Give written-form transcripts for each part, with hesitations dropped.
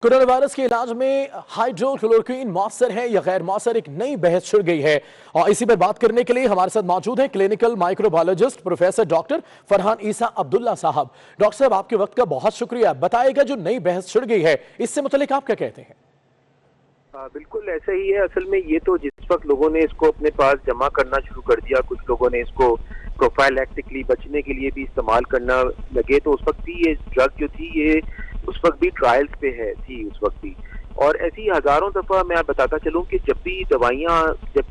Corona virus के इलाज में हाइड्रोक्लोरोक्विन मौसर है या गैर मौसर, एक नई बहस छिड़ गई है। और इसी पर बात करने के लिए हमारे साथ मौजूद हैं clinical microbiologist professor doctor Farhan Isa Abdullah साहब। डॉक्टर साहब, आपके वक्त का बहुत शुक्रिया। बताइएगा, जो नई बहस छिड़ गई है इससे मुतालिक आप क्या कहते हैं? बिल्कुल ऐसा ही है। असल में ये तो जिस वक्त लोगों ने इसको अपने पास जमा करना शुरू कर दिया, कुछ लोगों ने इसको प्रोफाइलैक्टिकली बचने के लिए भी इस्तेमाल करना लगे, तो उस वक्त भी ये ड्रग जो थी ये उस वक्त भी ट्रायल्स पे थी उस वक्त भी। और ऐसी हजारों दफा मैं बताता चलूं कि जब भी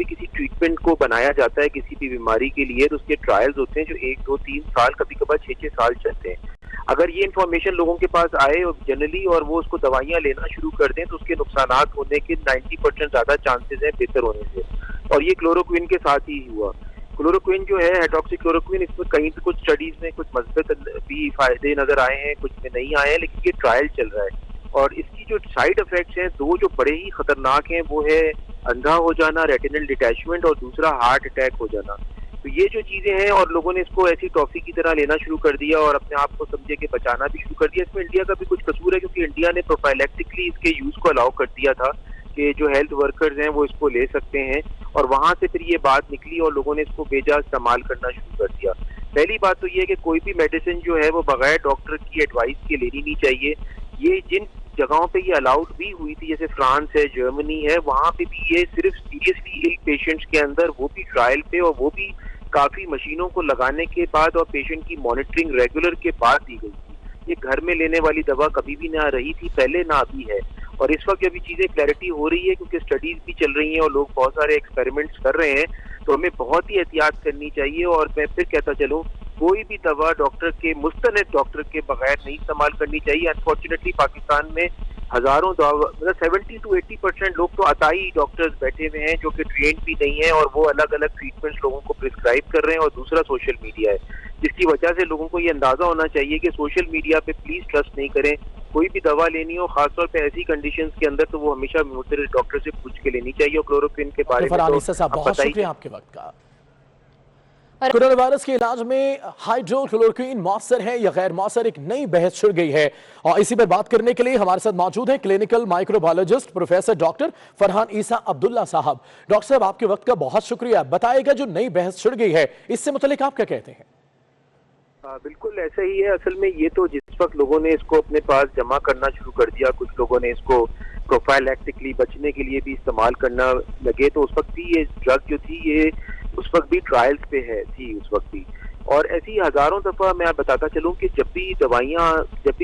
किसी ट्रीटमेंट को बनाया जाता है किसी भी बीमारी के लिए, तो उसके ट्रायल्स होते हैं जो 1, 2, 3 साल, कभी कभार 6-6 साल चलते हैं। अगर ये इन्फॉर्मेशन लोगों के पास आए जनरली और वो उसको दवाइयां लेना शुरू कर दें, तो उसके नुकसानात होने के 90% ज्यादा चांसेस हैं बेहतर होने से। और ये क्लोरोक्विन के साथ ही हुआ। क्लोरोक्विन जो है, हाइड्रोक्सीक्लोरोक्विन, इसमें कहीं पे कुछ स्टडीज में कुछ मस्बत भी फायदे नजर आए हैं, कुछ में नहीं आए हैं, लेकिन ये ट्रायल चल रहा है। और इसकी जो साइड इफेक्ट्स हैं, दो जो बड़े ही खतरनाक हैं, वो है अंधा हो जाना, रेटिनल डिटैचमेंट, और दूसरा हार्ट अटैक हो जाना। तो ये जो चीजें हैं, और लोगों ने इसको ऐसी टॉफी की तरह लेना शुरू कर दिया और अपने आप को समझे कि बचाना भी शुरू कर दिया। इसमें इंडिया का भी कुछ कसूर है, क्योंकि इंडिया ने प्रोफाइलैक्टिकली इसके यूज को अलाउ कर दिया था कि जो हेल्थ वर्कर्स हैं वो इसको ले सकते हैं, और वहां से फिर ये बात निकली और लोगों ने इसको बेजा इस्तेमाल करना शुरू कर दिया। पहली बात तो ये है कि कोई भी मेडिसिन जो है वो बगैर डॉक्टर की एडवाइस के लेनी नहीं चाहिए। ये जिन जगहों पे ये अलाउड भी हुई थी, जैसे फ्रांस है, जर्मनी है, वहां पे भी ये सिर्फ सीरियसली इल पेशेंट्स के अंदर, वो भी ट्रायल पे, और वो भी काफी मशीनों को लगाने के बाद और पेशेंट की मॉनिटरिंग रेगुलर के बाद दी गई थी। ये घर में लेने वाली दवा कभी भी ना रही थी पहले, ना अभी है। और इस वक्त अभी चीजें क्लैरिटी हो रही है, क्योंकि स्टडीज भी चल रही हैं और लोग बहुत सारे एक्सपेरिमेंट्स कर रहे हैं, तो हमें बहुत ही एहतियात करनी चाहिए। और मैं फिर कहता चलूं, कोई भी दवा डॉक्टर के मुस्तनद डॉक्टर के बगैर नहीं इस्तेमाल करनी चाहिए। अनफॉर्चुनेटली पाकिस्तान में हजारों मतलब 70 to 80% लोग तो अताई डॉक्टर्स बैठे हुए हैं जो कि ट्रेन भी नहीं है, और वो अलग अलग ट्रीटमेंट्स लोगों को प्रिस्क्राइब कर रहे हैं। और दूसरा सोशल मीडिया है, जिसकी वजह से लोगों को ये अंदाजा होना चाहिए कि सोशल मीडिया पे प्लीज ट्रस्ट नहीं करें। कोई भी दवा लेनी हो, खासतौर पे ऐसी कंडीशंस के अंदर, तो वो हमेशा मुतअद्दिद डॉक्टर से पूछ के लेनी चाहिए। और क्लोरोक्विन के बारे में तो बहुत शुक्रिया आपके वक्त का। कोरोना वायरस के इलाज में हाइड्रोक्लोरोक्विन मौसर है या गैर मौसर, एक नई बहस छिड़ गई है। और इसी पर बात करने के लिए हमारे साथ मौजूद हैं clinical microbiologist professor doctor Farhan Isa Abdullah साहब। डॉक्टर साहब, आपके वक्त का बहुत शुक्रिया। बताइएगा, जो नई बहस छिड़ गई है इससे मुतालिक आप क्या कहते हैं? बिल्कुल ऐसा ही है। असल में ये तो जिस वक्त लोगों ने इसको अपने पास जमा करना शुरू कर दिया, कुछ लोगों ने इसको प्रोफाइलैक्टिकली बचने के लिए भी इस्तेमाल करना लगे, तो उस वक्त भी ये ड्रग जो थी ये उस वक्त भी ट्रायल्स पे थी उस वक्त भी। और ऐसी हजारों दफा मैं बताता चलूं कि जब भी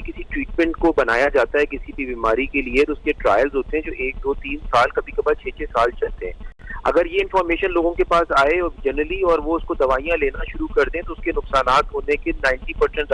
किसी ट्रीटमेंट को बनाया जाता है किसी भी बीमारी के लिए, तो उसके ट्रायल्स होते हैं जो 1, 2, 3 साल, कभी कभार 6-6 साल चलते हैं। अगर ये इन्फॉर्मेशन लोगों के पास आए जनरली और वो उसको दवाइयां लेना शुरू कर दें, तो उसके नुकसानात होने के 90%